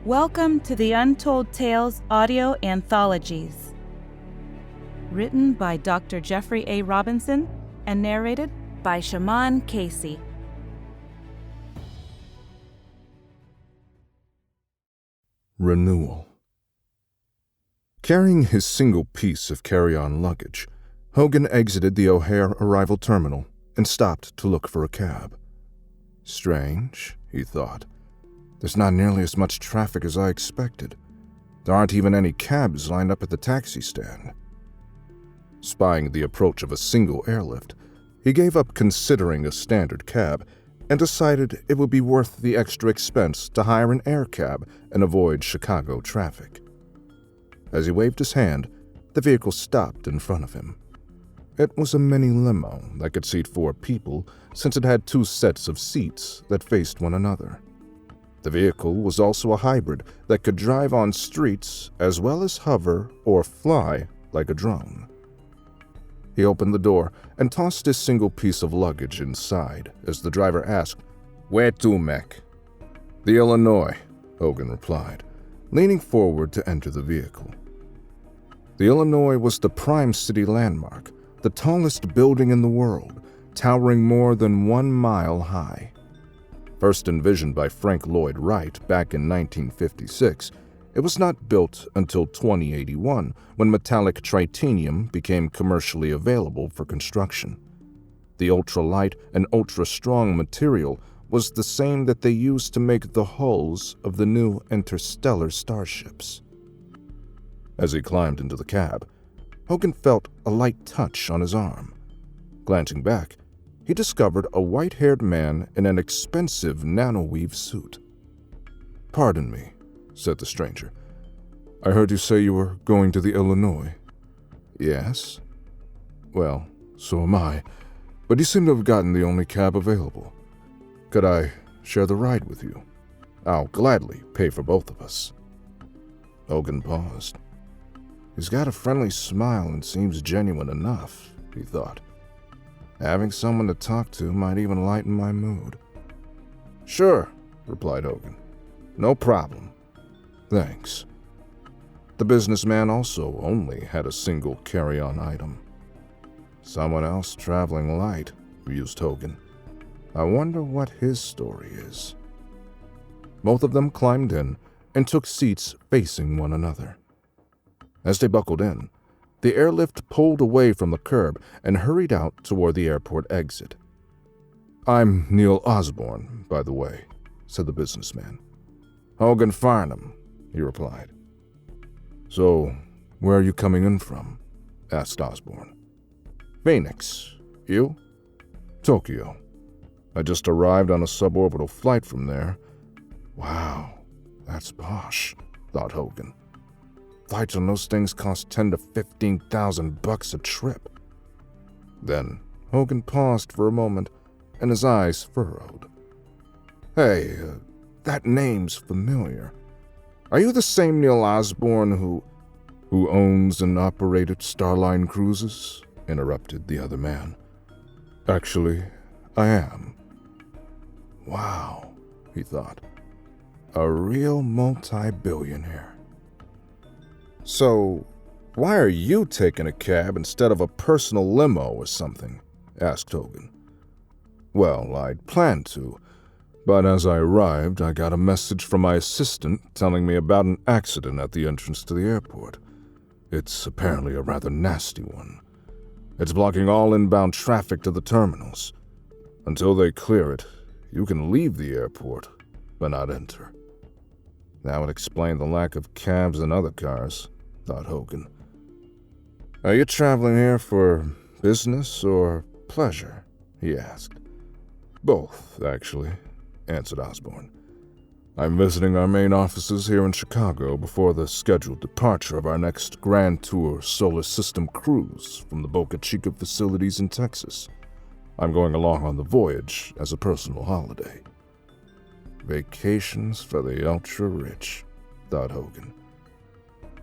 Welcome to the Untold Tales audio anthologies. Written by Dr. Jeffrey A. Robinson and narrated by Shamaan Casey. Renewal. Carrying his single piece of carry-on luggage, Hogan exited the O'Hare arrival terminal and stopped to look for a cab. Strange, he thought. There's not nearly as much traffic as I expected. There aren't even any cabs lined up at the taxi stand. Spying the approach of a single airlift, he gave up considering a standard cab and decided it would be worth the extra expense to hire an air cab and avoid Chicago traffic. As he waved his hand, the vehicle stopped in front of him. It was a mini limo that could seat 4 people since it had 2 sets of seats that faced one another. The vehicle was also a hybrid that could drive on streets as well as hover or fly like a drone. He opened the door and tossed his single piece of luggage inside as the driver asked, "Where to, Mac?" "The Illinois," Hogan replied, leaning forward to enter the vehicle. The Illinois was the prime city landmark, the tallest building in the world, towering more than 1 mile high. First envisioned by Frank Lloyd Wright back in 1956, it was not built until 2081 when metallic titanium became commercially available for construction. The ultralight and ultra-strong material was the same that they used to make the hulls of the new interstellar starships. As he climbed into the cab, Hogan felt a light touch on his arm. Glancing back, he discovered a white-haired man in an expensive nanoweave suit. "Pardon me," said the stranger. "I heard you say you were going to the Illinois." "Yes." "Well, so am I, but you seem to have gotten the only cab available. Could I share the ride with you? I'll gladly pay for both of us." Hogan paused. He's got a friendly smile and seems genuine enough, he thought. Having someone to talk to might even lighten my mood. "Sure," replied Hogan. "No problem." "Thanks." The businessman also only had a single carry-on item. Someone else traveling light, mused Hogan. I wonder what his story is. Both of them climbed in and took seats facing one another. As they buckled in, the airlift pulled away from the curb and hurried out toward the airport exit. "I'm Neil Osborne, by the way," said the businessman. "Hogan Farnham," he replied. "So, where are you coming in from?" asked Osborne. "Phoenix. You?" "Tokyo. I just arrived on a suborbital flight from there." "Wow, that's posh," thought Hogan. "Flights on those things cost $10,000 to $15,000 a trip." Then Hogan paused for a moment, and his eyes furrowed. "Hey, that name's familiar. Are you the same Neil Osborne who owns and operated Starline Cruises?" interrupted the other man. "Actually, I am." Wow, he thought. A real multi-billionaire. "So, why are you taking a cab instead of a personal limo or something?" asked Hogan. "Well, I'd planned to, but as I arrived, I got a message from my assistant telling me about an accident at the entrance to the airport. It's apparently a rather nasty one. It's blocking all inbound traffic to the terminals. Until they clear it, you can leave the airport, but not enter." That would explain the lack of cabs and other cars, thought Hogan. "Are you traveling here for business or pleasure?" he asked. "Both, actually," answered Osborne. "I'm visiting our main offices here in Chicago before the scheduled departure of our next Grand Tour Solar System cruise from the Boca Chica facilities in Texas. I'm going along on the voyage as a personal holiday." Vacations for the ultra-rich, thought Hogan.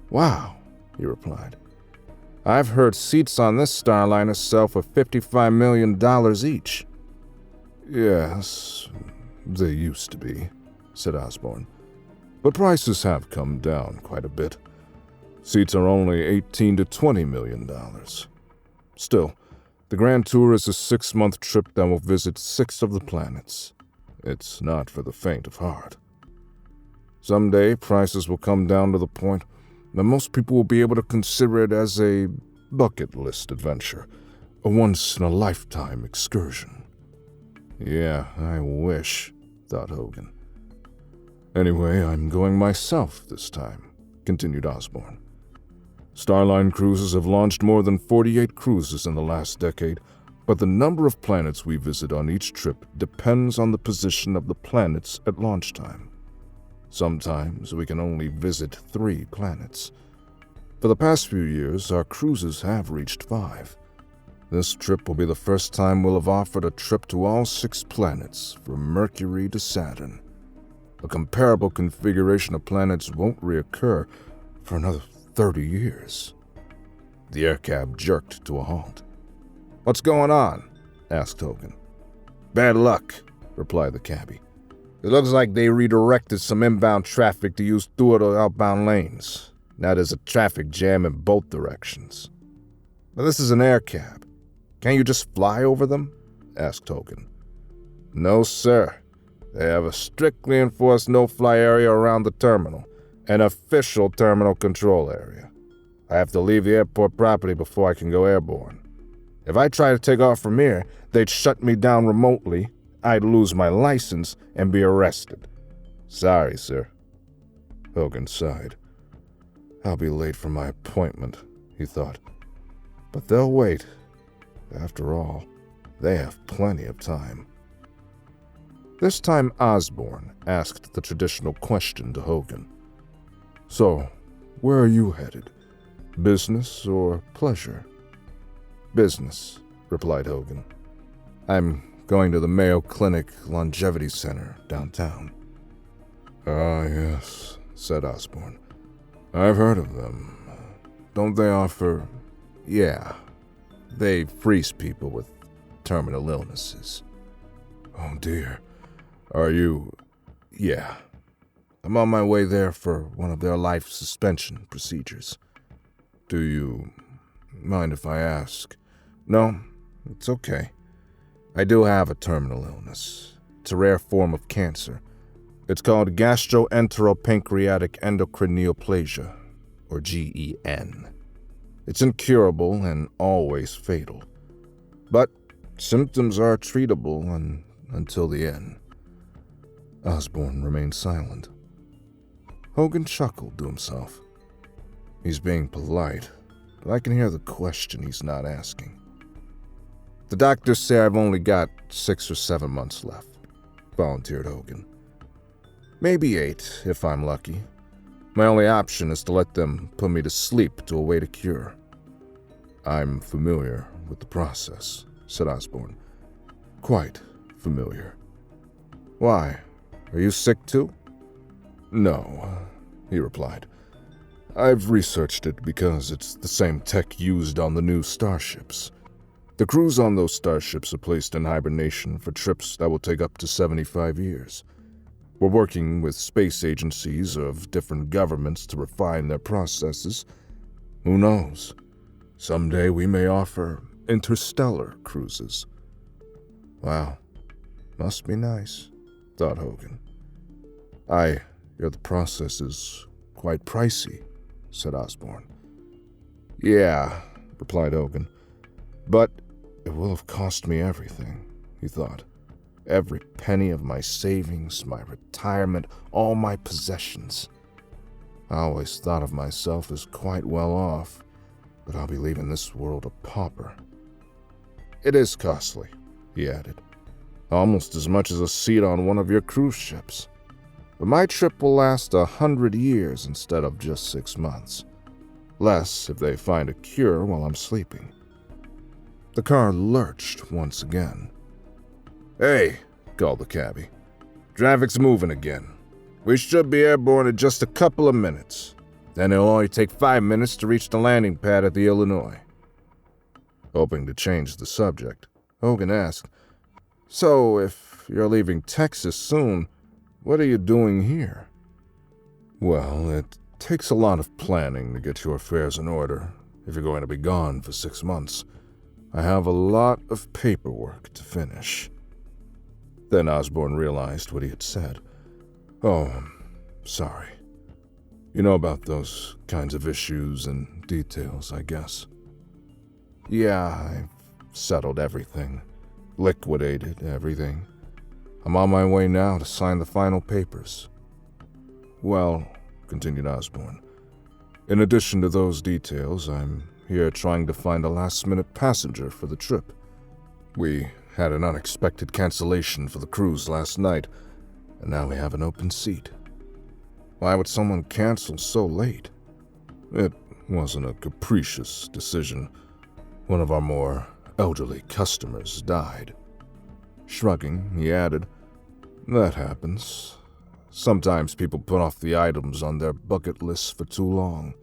"Wow," he replied. "I've heard seats on this Starliner sell for $55 million each." "Yes, they used to be," said Osborne. but prices have come down quite a bit. Seats are only $18 to $20 million. Still, the Grand Tour is a 6-month trip that will visit 6 of the planets. It's not for the faint of heart. Someday, prices will come down to the point that most people will be able to consider it as a bucket list adventure, a once-in-a-lifetime excursion. Yeah, I wish, thought Hogan. Anyway, I'm going myself this time, continued Osborne. Starline Cruises have launched more than 48 cruises in the last decade, but the number of planets we visit on each trip depends on the position of the planets at launch time. Sometimes we can only visit 3 planets. For the past few years, our cruises have reached 5. This trip will be the first time we'll have offered a trip to all 6 planets, from Mercury to Saturn. A comparable configuration of planets won't reoccur for another 30 years. The air cab jerked to a halt. "What's going on?" asked Hogan. "Bad luck," replied the cabbie. "It looks like they redirected some inbound traffic to use 2 of the outbound lanes. Now there's a traffic jam in both directions." "But this is an air cab. Can't you just fly over them?" asked Hogan. "No, sir. They have a strictly enforced no-fly area around the terminal, an official terminal control area. I have to leave the airport property before I can go airborne. If I try to take off from here, they'd shut me down remotely, I'd lose my license, and be arrested. Sorry, sir." Hogan sighed. "I'll be late for my appointment," he thought. "But they'll wait. After all, they have plenty of time." This time Osborne asked the traditional question to Hogan. "So, where are you headed? Business or pleasure?" "Business," replied Hogan. "I'm going to the Mayo Clinic Longevity Center downtown." "Ah, yes," said Osborne. "I've heard of them. Don't they offer—" "Yeah, they freeze people with terminal illnesses." "Oh, dear. Are you—" "Yeah. I'm on my way there for one of their life suspension procedures." "Do you mind if I ask?" "No, it's okay. I do have a terminal illness. It's a rare form of cancer. It's called gastroenteropancreatic endocrine neoplasia, or GEN. It's incurable and always fatal. But symptoms are treatable until the end." Osborne remained silent. Hogan chuckled to himself. He's being polite, but I can hear the question he's not asking. "The doctors say I've only got 6 or 7 months left," volunteered Hogan. "Maybe 8, if I'm lucky. My only option is to let them put me to sleep to await a cure." "I'm familiar with the process," said Osborne. "Quite familiar." "Why? Are you sick too?" "No," he replied. "I've researched it because it's the same tech used on the new starships. The crews on those starships are placed in hibernation for trips that will take up to 75 years. We're working with space agencies of different governments to refine their processes. Who knows? Someday we may offer interstellar cruises." "Wow, must be nice," thought Hogan. "I hear the process is quite pricey," said Osborne. "Yeah," replied Hogan. "But it will have cost me everything," he thought. "Every penny of my savings, my retirement, all my possessions. I always thought of myself as quite well off, but I'll be leaving this world a pauper." "It is costly," he added. "Almost as much as a seat on one of your cruise ships. But my trip will last 100 years instead of just 6 months. Less if they find a cure while I'm sleeping." The car lurched once again. "Hey," called the cabbie. "Traffic's moving again. We should be airborne in just a couple of minutes. Then it'll only take 5 minutes to reach the landing pad at the Illinois." Hoping to change the subject, Hogan asked, "So, if you're leaving Texas soon, what are you doing here?" Well, it takes a lot of planning to get your affairs in order if you're going to be gone for 6 months. I have a lot of paperwork to finish. Then Osborne realized what he had said. Oh, sorry. You know about those kinds of issues and details, I guess. Yeah, I've settled everything. Liquidated everything. I'm on my way now to sign the final papers. Well, continued Osborne, in addition to those details, I'm here trying to find a last-minute passenger for the trip. We had an unexpected cancellation for the cruise last night, and now we have an open seat. Why would someone cancel so late? It wasn't a capricious decision. One of our more elderly customers died. Shrugging, he added, "That happens. Sometimes people put off the items on their bucket lists for too long.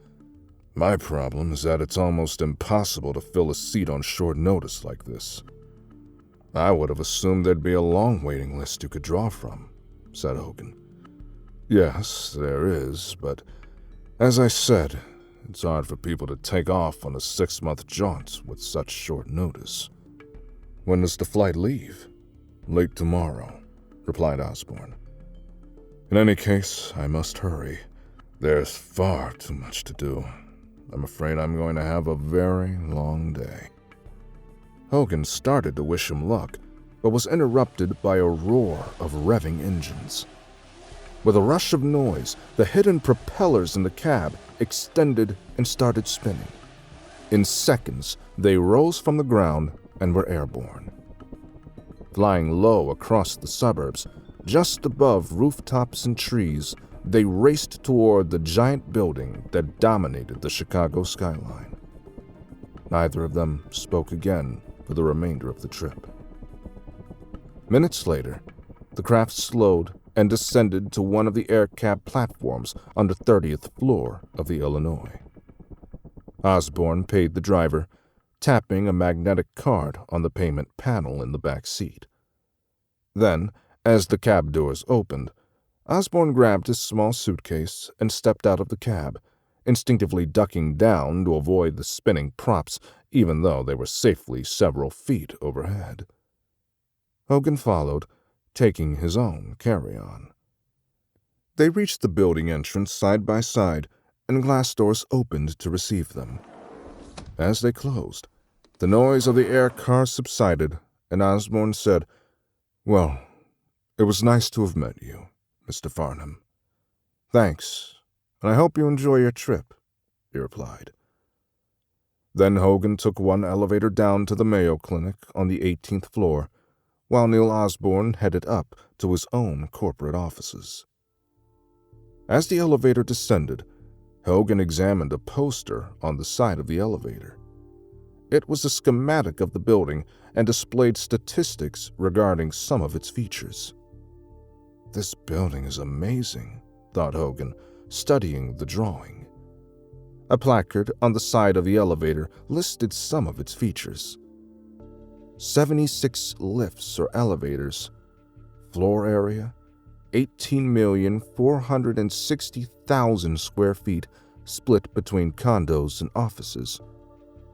My problem is that it's almost impossible to fill a seat on short notice like this." "I would have assumed there'd be a long waiting list you could draw from," said Hogan. "Yes, there is, but as I said, it's hard for people to take off on a 6-month jaunt with such short notice." "When does the flight leave?" "Late tomorrow," replied Osborne. "In any case, I must hurry. There's far too much to do. I'm afraid I'm going to have a very long day." Hogan started to wish him luck, but was interrupted by a roar of revving engines. With a rush of noise, the hidden propellers in the cab extended and started spinning. In seconds, they rose from the ground and were airborne. Flying low across the suburbs, just above rooftops and trees, they raced toward the giant building that dominated the Chicago skyline. Neither of them spoke again for the remainder of the trip. Minutes later, the craft slowed and descended to one of the air cab platforms on the 30th floor of the Illinois. Osborne paid the driver, tapping a magnetic card on the payment panel in the back seat. Then, as the cab doors opened, Osborne grabbed his small suitcase and stepped out of the cab, instinctively ducking down to avoid the spinning props, even though they were safely several feet overhead. Hogan followed, taking his own carry-on. They reached the building entrance side by side, and glass doors opened to receive them. As they closed, the noise of the air car subsided, and Osborne said, "Well, it was nice to have met you, Mr. Farnham." "Thanks, and I hope you enjoy your trip," he replied. Then Hogan took one elevator down to the Mayo Clinic on the 18th floor, while Neil Osborne headed up to his own corporate offices. As the elevator descended, Hogan examined a poster on the side of the elevator. It was a schematic of the building and displayed statistics regarding some of its features. "This building is amazing," thought Hogan, studying the drawing. A placard on the side of the elevator listed some of its features. 76 lifts or elevators, floor area, 18,460,000 square feet split between condos and offices,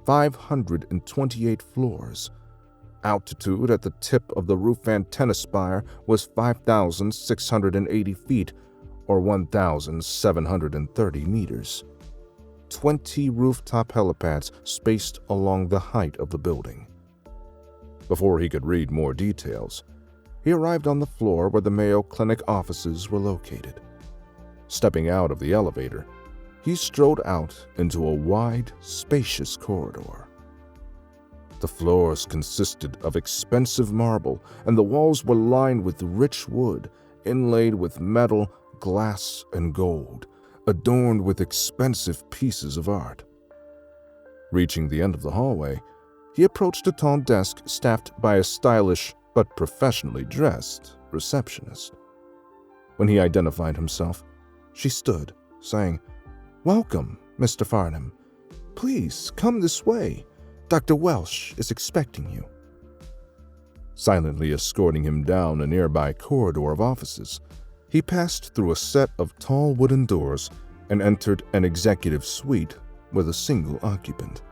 528 floors. Altitude at the tip of the roof antenna spire was 5,680 feet, or 1,730 meters. 20 rooftop helipads spaced along the height of the building. Before he could read more details, he arrived on the floor where the Mayo Clinic offices were located. Stepping out of the elevator, he strode out into a wide, spacious corridor. The floors consisted of expensive marble, and the walls were lined with rich wood, inlaid with metal, glass, and gold, adorned with expensive pieces of art. Reaching the end of the hallway, he approached a tall desk staffed by a stylish but professionally dressed receptionist. When he identified himself, she stood, saying, "Welcome, Mr. Farnham. Please come this way. Dr. Welsh is expecting you." Silently escorting him down a nearby corridor of offices, he He passed through a set of tall wooden doors and entered an executive suite with a single occupant.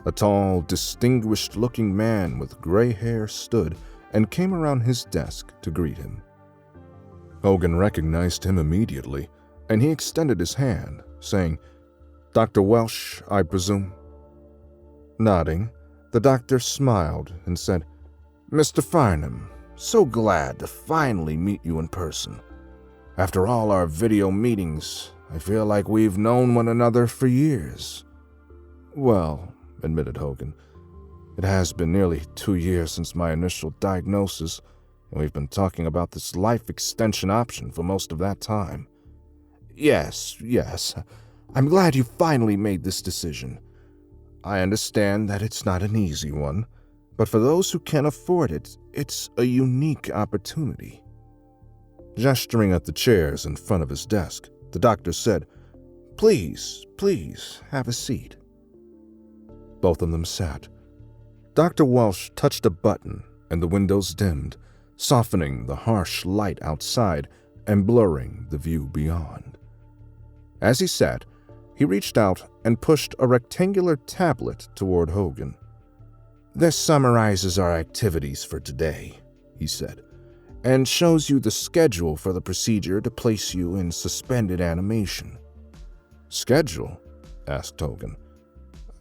A tall, distinguished-looking man with gray hair stood and came around his desk to greet him. Hogan recognized him immediately, and he extended his hand, saying, "Dr. Welsh, I presume?" Nodding, the doctor smiled and said, "Mr. Farnham, so glad to finally meet you in person. After all our video meetings, I feel like we've known one another for years." "Well," admitted Hogan, "it has been nearly 2 years since my initial diagnosis, and we've been talking about this life extension option for most of that time." Yes. I'm glad you finally made this decision. I understand that it's not an easy one, but for those who can afford it, it's a unique opportunity." Gesturing at the chairs in front of his desk, the doctor said, Please, have a seat." Both of them sat. Dr. Welsh touched a button, and the windows dimmed, softening the harsh light outside and blurring the view beyond. As he sat, he reached out and pushed a rectangular tablet toward Hogan. "This summarizes our activities for today," he said, "and shows you the schedule for the procedure to place you in suspended animation." "Schedule?" asked Hogan.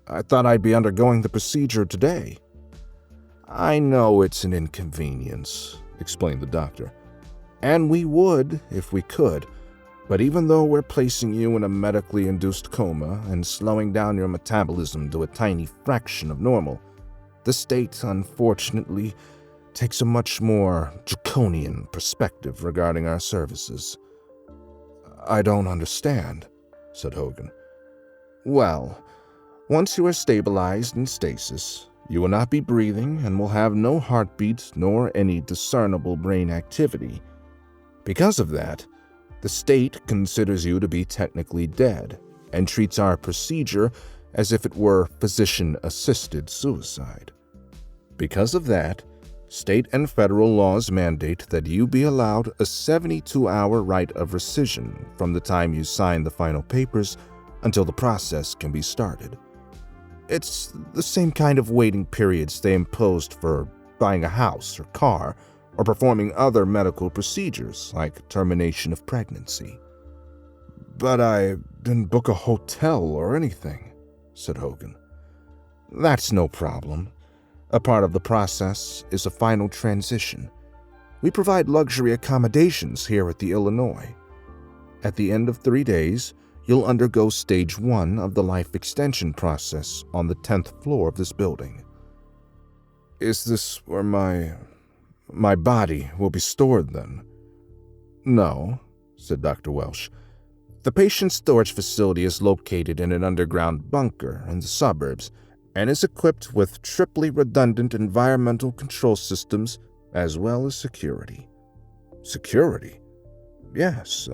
"I thought I'd be undergoing the procedure today." "I know it's an inconvenience," explained the doctor, "and we would if we could. But even though we're placing you in a medically induced coma and slowing down your metabolism to a tiny fraction of normal, the state, unfortunately, takes a much more draconian perspective regarding our services." "I don't understand," said Hogan. "Well, once you are stabilized in stasis, you will not be breathing and will have no heartbeat nor any discernible brain activity. Because of that, the state considers you to be technically dead and treats our procedure as if it were physician-assisted suicide. Because of that, state and federal laws mandate that you be allowed a 72-hour right of rescission from the time you sign the final papers until the process can be started. It's the same kind of waiting periods they imposed for buying a house or car, or performing other medical procedures like termination of pregnancy." "But I didn't book a hotel or anything," said Hogan. "That's no problem. A part of the process is a final transition. We provide luxury accommodations here at the Illinois. At the end of 3 days, you'll undergo stage 1 of the life extension process on the 10th floor of this building." "Is this where my body will be stored then?" "No," said Dr. Welsh. "The patient storage facility is located in an underground bunker in the suburbs and is equipped with triply redundant environmental control systems as well as security." "Security?" "Yes.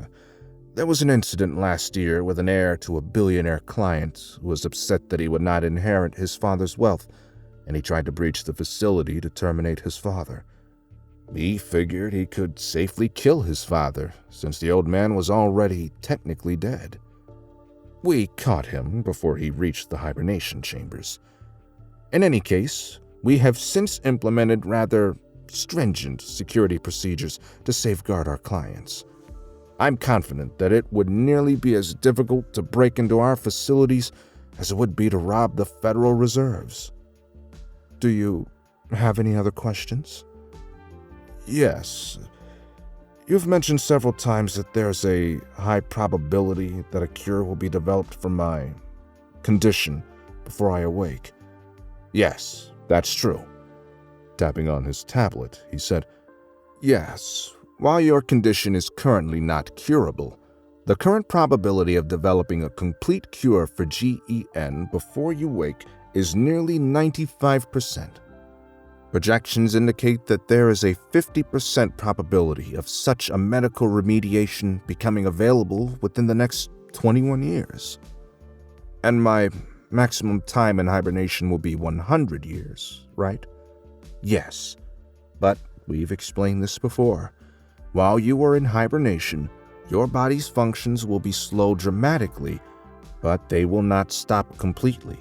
There was an incident last year with an heir to a billionaire client who was upset that he would not inherit his father's wealth, and he tried to breach the facility to terminate his father. He figured he could safely kill his father, since the old man was already technically dead. We caught him before he reached the hibernation chambers. In any case, we have since implemented rather stringent security procedures to safeguard our clients. I'm confident that it would nearly be as difficult to break into our facilities as it would be to rob the Federal Reserves." "Do you have any other questions?" "Yes. You've mentioned several times that there's a high probability that a cure will be developed for my condition before I awake." "Yes, that's true." Tapping on his tablet, he said, "Yes, while your condition is currently not curable, the current probability of developing a complete cure for GEN before you wake is nearly 95%. Projections indicate that there is a 50% probability of such a medical remediation becoming available within the next 21 years. And my maximum time in hibernation will be 100 years, right?" "Yes, but we've explained this before. While you are in hibernation, your body's functions will be slowed dramatically, but they will not stop completely.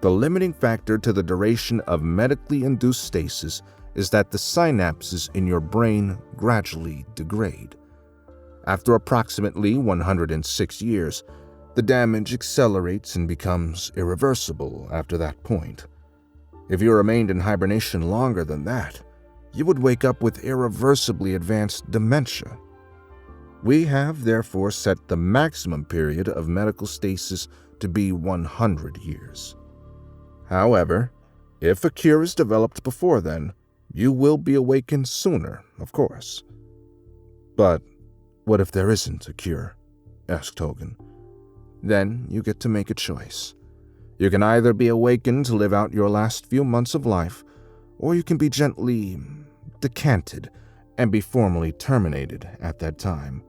The limiting factor to the duration of medically induced stasis is that the synapses in your brain gradually degrade. After approximately 106 years, the damage accelerates and becomes irreversible after that point. If you remained in hibernation longer than that, you would wake up with irreversibly advanced dementia. We have therefore set the maximum period of medical stasis to be 100 years. However, if a cure is developed before then, you will be awakened sooner, of course. But what if there isn't a cure? Asked Hogan. Then you get to make a choice. You can either be awakened to live out your last few months of life, or you can be gently decanted and be formally terminated at that time.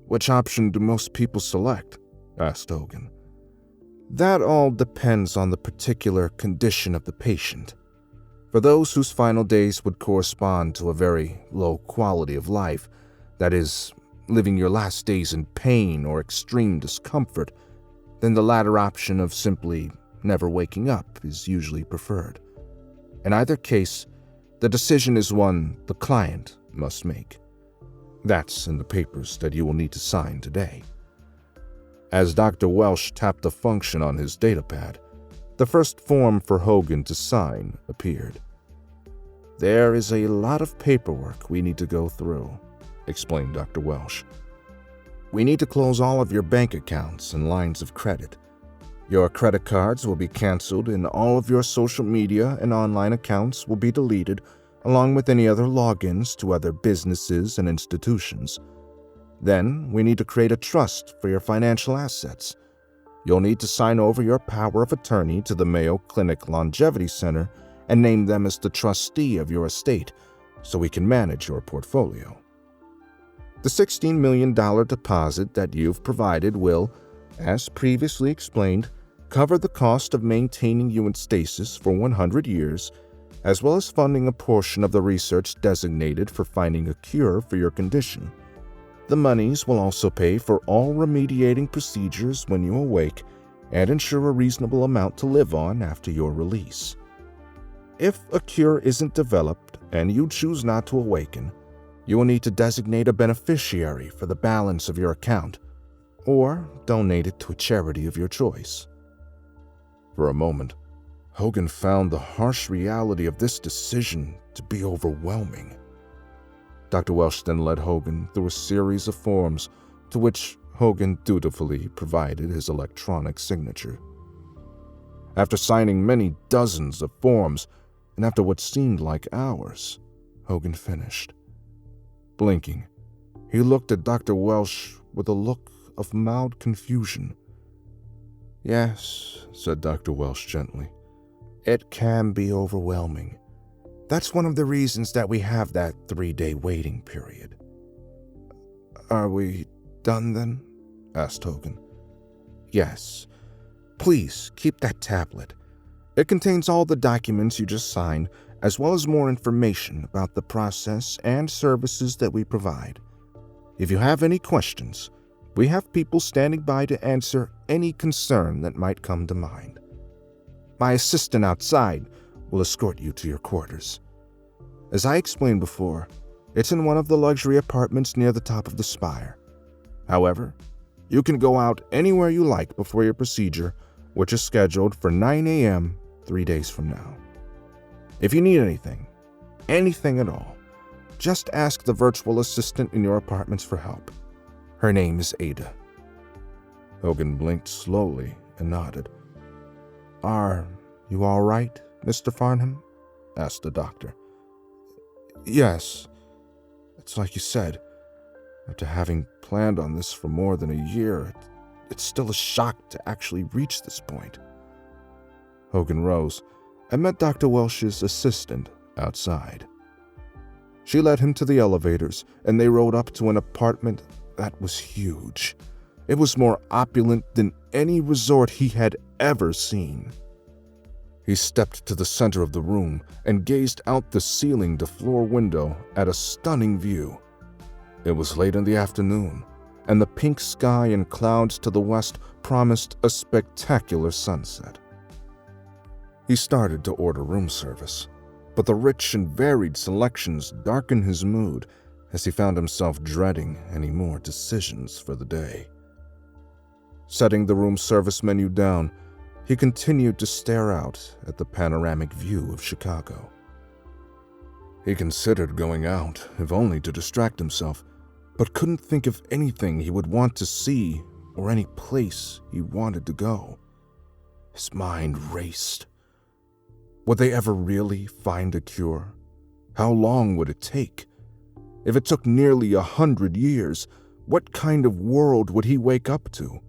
Which option do most people select? Asked Hogan. That all depends on the particular condition of the patient. For those whose final days would correspond to a very low quality of life, that is, living your last days in pain or extreme discomfort, then the latter option of simply never waking up is usually preferred. In either case, the decision is one the client must make. That's in the papers that you will need to sign today. As Dr. Welsh tapped a function on his datapad, the first form for Hogan to sign appeared. There is a lot of paperwork we need to go through, explained Dr. Welsh. We need to close all of your bank accounts and lines of credit. Your credit cards will be canceled and all of your social media and online accounts will be deleted, along with any other logins to other businesses and institutions. Then, we need to create a trust for your financial assets. You'll need to sign over your power of attorney to the Mayo Clinic Longevity Center and name them as the trustee of your estate so we can manage your portfolio. The $16 million deposit that you've provided will, as previously explained, cover the cost of maintaining you in stasis for 100 years, as well as funding a portion of the research designated for finding a cure for your condition. The monies will also pay for all remediating procedures when you awake and ensure a reasonable amount to live on after your release. If a cure isn't developed and you choose not to awaken, you will need to designate a beneficiary for the balance of your account, or donate it to a charity of your choice. For a moment, Hogan found the harsh reality of this decision to be overwhelming. Dr. Welsh then led Hogan through a series of forms to which Hogan dutifully provided his electronic signature. After signing many dozens of forms, and after what seemed like hours, Hogan finished. Blinking, he looked at Dr. Welsh with a look of mild confusion. Yes, said Dr. Welsh gently. It can be overwhelming. That's one of the reasons that we have that 3-day waiting period. Are we done then? Asked Hogan. Yes. Please keep that tablet. It contains all the documents you just signed, as well as more information about the process and services that we provide. If you have any questions, we have people standing by to answer any concern that might come to mind. My assistant outside will escort you to your quarters. As I explained before, it's in one of the luxury apartments near the top of the spire. However, you can go out anywhere you like before your procedure, which is scheduled for 9 a.m. 3 days from now. If you need anything at all, just ask the virtual assistant in your apartments for help. Her name is Ada. Hogan blinked slowly and nodded. Are you all right, Mr. Farnham? Asked the doctor. Yes. It's like you said. After having planned on this for more than a year, it's still a shock to actually reach this point. Hogan rose and met Dr. Welsh's assistant outside. She led him to the elevators, and they rode up to an apartment that was huge. It was more opulent than any resort he had ever seen. He stepped to the center of the room and gazed out the ceiling-to-floor window at a stunning view. It was late in the afternoon, and the pink sky and clouds to the west promised a spectacular sunset. He started to order room service, but the rich and varied selections darkened his mood as he found himself dreading any more decisions for the day. Setting the room service menu down, he continued to stare out at the panoramic view of Chicago. He considered going out, if only to distract himself, but couldn't think of anything he would want to see or any place he wanted to go. His mind raced. Would they ever really find a cure? How long would it take? If it took nearly 100 years, what kind of world would he wake up to?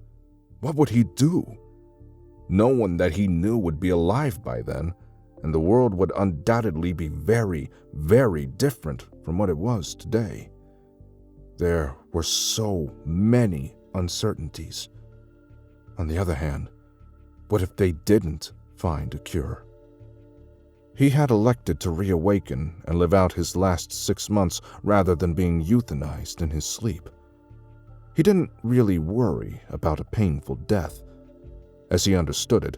What would he do? No one that he knew would be alive by then, and the world would undoubtedly be very, very different from what it was today. There were so many uncertainties. On the other hand, what if they didn't find a cure? He had elected to reawaken and live out his last 6 months rather than being euthanized in his sleep. He didn't really worry about a painful death. As he understood it,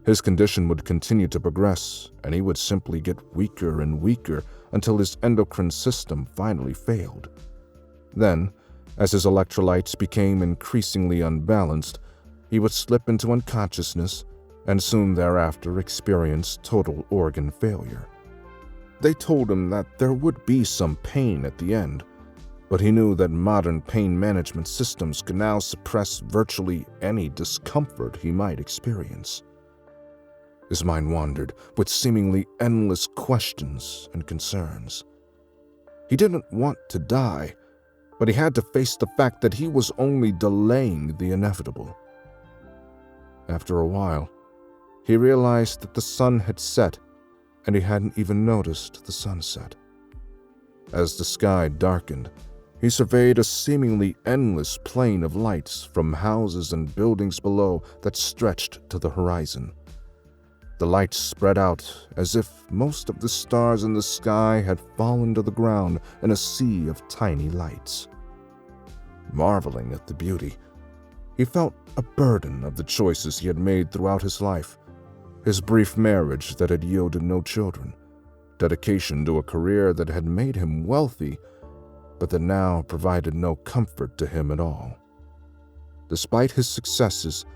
his condition would continue to progress, and he would simply get weaker and weaker until his endocrine system finally failed. Then, as his electrolytes became increasingly unbalanced, he would slip into unconsciousness and soon thereafter experience total organ failure. They told him that there would be some pain at the end, but he knew that modern pain management systems could now suppress virtually any discomfort he might experience. His mind wandered with seemingly endless questions and concerns. He didn't want to die, but he had to face the fact that he was only delaying the inevitable. After a while, he realized that the sun had set, and he hadn't even noticed the sunset. As the sky darkened, he surveyed a seemingly endless plain of lights from houses and buildings below that stretched to the horizon. The lights spread out as if most of the stars in the sky had fallen to the ground in a sea of tiny lights. Marveling at the beauty, he felt a burden of the choices he had made throughout his life. His brief marriage that had yielded no children, dedication to a career that had made him wealthy, but that now provided no comfort to him at all. Despite his successes,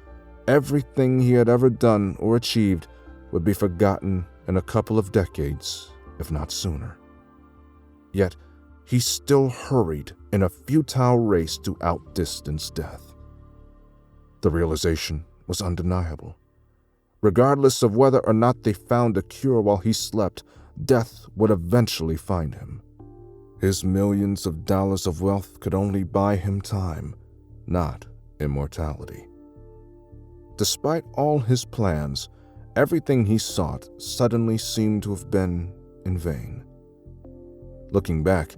everything he had ever done or achieved would be forgotten in a couple of decades, if not sooner. Yet, he still hurried in a futile race to outdistance death. The realization was undeniable. Regardless of whether or not they found a cure while he slept, death would eventually find him. His millions of dollars of wealth could only buy him time, not immortality. Despite all his plans, everything he sought suddenly seemed to have been in vain. Looking back,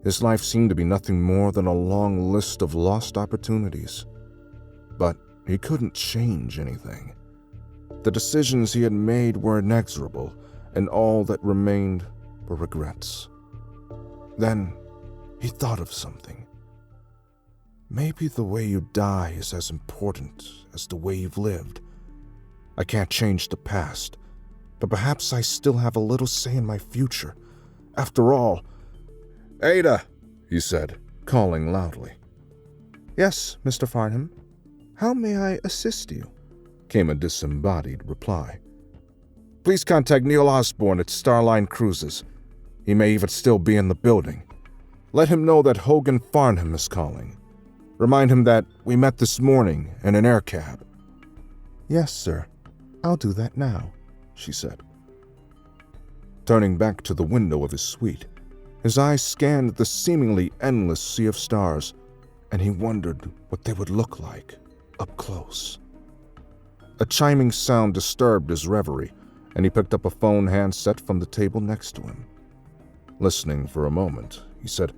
his life seemed to be nothing more than a long list of lost opportunities. But he couldn't change anything. The decisions he had made were inexorable, and all that remained were regrets. Then he thought of something. Maybe the way you die is as important as the way you've lived. I can't change the past, but perhaps I still have a little say in my future. After all, "Ada," he said, calling loudly. "Yes, Mr. Farnham. How may I assist you?" came a disembodied reply. "Please contact Neil Osborne at Starline Cruises. He may even still be in the building. Let him know that Hogan Farnham is calling. Remind him that we met this morning in an air cab." "Yes, sir. I'll do that now," she said. Turning back to the window of his suite, his eyes scanned the seemingly endless sea of stars, and he wondered what they would look like up close. A chiming sound disturbed his reverie, and he picked up a phone handset from the table next to him. Listening for a moment, he said,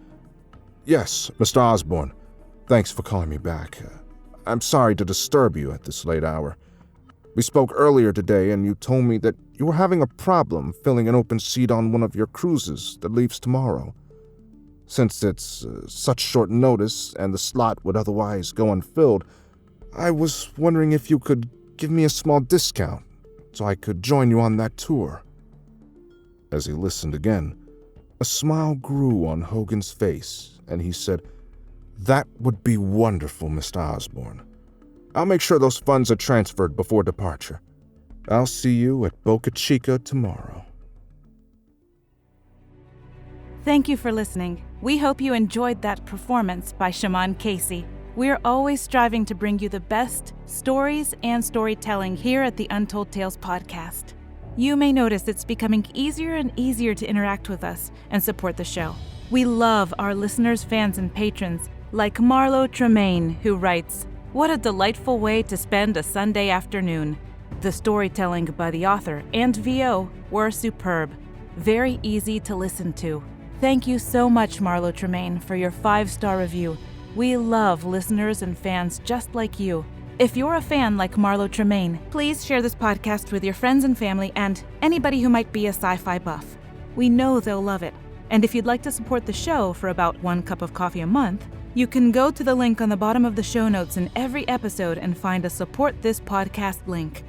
"Yes, Mr. Osborne. Thanks for calling me back. I'm sorry to disturb you at this late hour. We spoke earlier today, and you told me that you were having a problem filling an open seat on one of your cruises that leaves tomorrow. Since it's such short notice and the slot would otherwise go unfilled, I was wondering if you could give me a small discount so I could join you on that tour." As he listened again, a smile grew on Hogan's face, and he said, "That would be wonderful, Mr. Osborne. I'll make sure those funds are transferred before departure. I'll see you at Boca Chica tomorrow." Thank you for listening. We hope you enjoyed that performance by Shamaan Casey. We're always striving to bring you the best stories and storytelling here at the Untold Tales Podcast. You may notice it's becoming easier and easier to interact with us and support the show. We love our listeners, fans, and patrons, like Marlo Tremaine, who writes, "What a delightful way to spend a Sunday afternoon. The storytelling by the author and VO were superb. Very easy to listen to." Thank you so much, Marlo Tremaine, for your 5-star review. We love listeners and fans just like you. If you're a fan like Marlo Tremaine, please share this podcast with your friends and family and anybody who might be a sci-fi buff. We know they'll love it. And if you'd like to support the show for about 1 cup of coffee a month, you can go to the link on the bottom of the show notes in every episode and find a Support This Podcast link.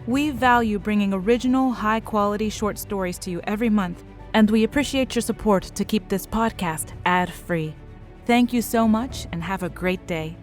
We value bringing original, high-quality short stories to you every month, and we appreciate your support to keep this podcast ad-free. Thank you so much and have a great day.